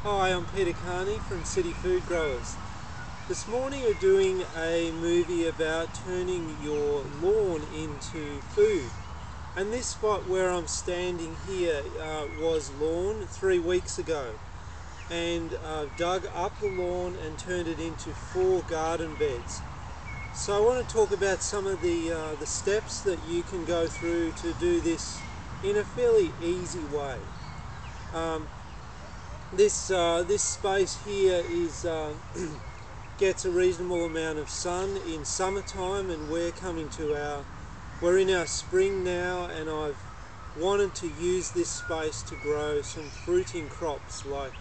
Hi, I'm Peter Carney from City Food Growers. This morning we're doing a movie about turning your lawn into food. And this spot where I'm standing here was lawn 3 weeks ago. And dug up the lawn and turned it into 4 garden beds. So I want to talk about some of the steps that you can go through to do this in a fairly easy way. This space here is gets a reasonable amount of sun in summertime, and we're in our spring now, and I've wanted to use this space to grow some fruiting crops like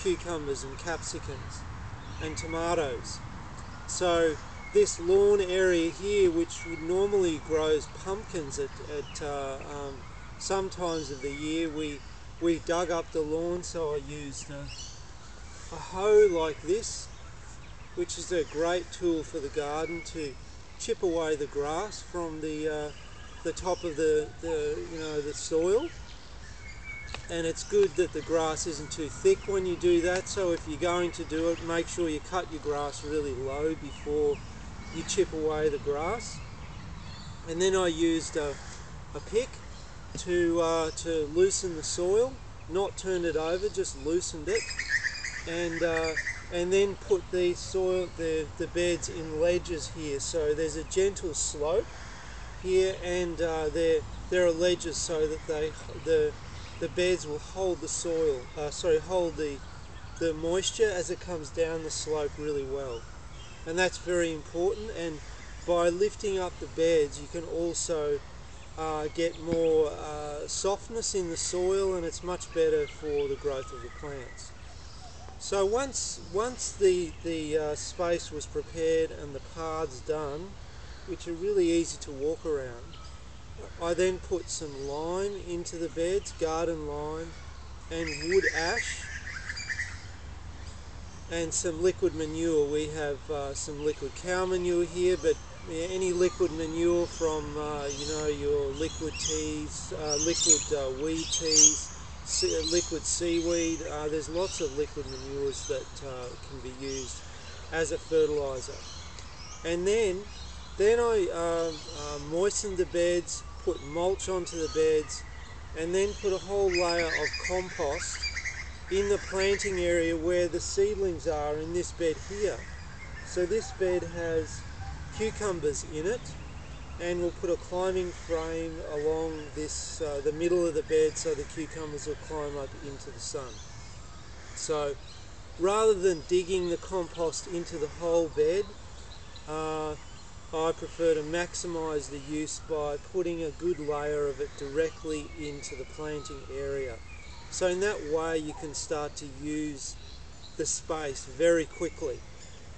cucumbers and capsicums and tomatoes. So this lawn area here, which normally grows pumpkins at some times of the year, we dug up the lawn, so I used a hoe like this, which is a great tool for the garden to chip away the grass from the top of the soil. And it's good that the grass isn't too thick when you do that, so if you're going to do it, make sure you cut your grass really low before you chip away the grass. And then I used a pick to loosen the soil, not turn it over, just loosened it, and then put the beds in ledges here. So there's a gentle slope here, and there are ledges so that the beds will hold the soil, hold the moisture as it comes down the slope really well, and that's very important. And by lifting up the beds, you can also get more softness in the soil, and it's much better for the growth of the plants. So once the space was prepared and the paths done, which are really easy to walk around, I then put some lime into the beds, garden lime and wood ash, and some liquid manure. We have some liquid cow manure here, but any liquid manure from your liquid teas, liquid weed teas, liquid seaweed. There's lots of liquid manures that can be used as a fertilizer. And then I moistened the beds, put mulch onto the beds, and then put a whole layer of compost in the planting area where the seedlings are in this bed here. So this bed has cucumbers in it, and we'll put a climbing frame along this the middle of the bed so the cucumbers will climb up into the sun. So rather than digging the compost into the whole bed, I prefer to maximise the use by putting a good layer of it directly into the planting area. So in that way you can start to use the space very quickly.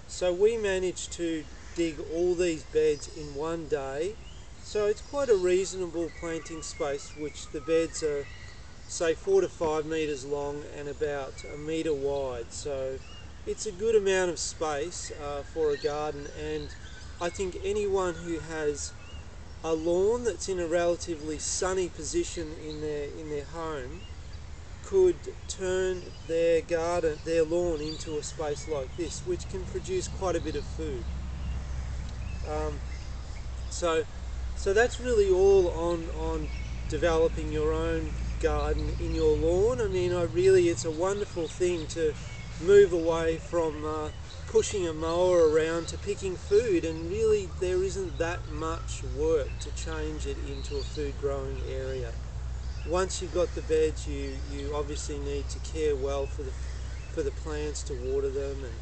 So we managed to dig all these beds in one day, so it's quite a reasonable planting space, which the beds are say 4 to 5 metres long and about a metre wide. So it's a good amount of space for a garden, and I think anyone who has a lawn that's in a relatively sunny position in their home could turn their lawn into a space like this, which can produce quite a bit of food. So that's really all on developing your own garden in your lawn. I mean, it's a wonderful thing to move away from pushing a mower around to picking food, and really there isn't that much work to change it into a food growing area. Once you've got the beds, you obviously need to care well for the plants, to water them and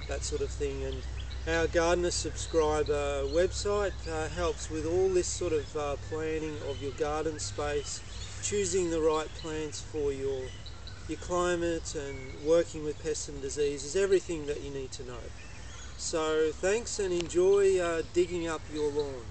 that sort of thing. And our Gardener Subscriber website helps with all this sort of planning of your garden space, choosing the right plants for your climate, and working with pests and diseases, everything that you need to know. So thanks, and enjoy digging up your lawn.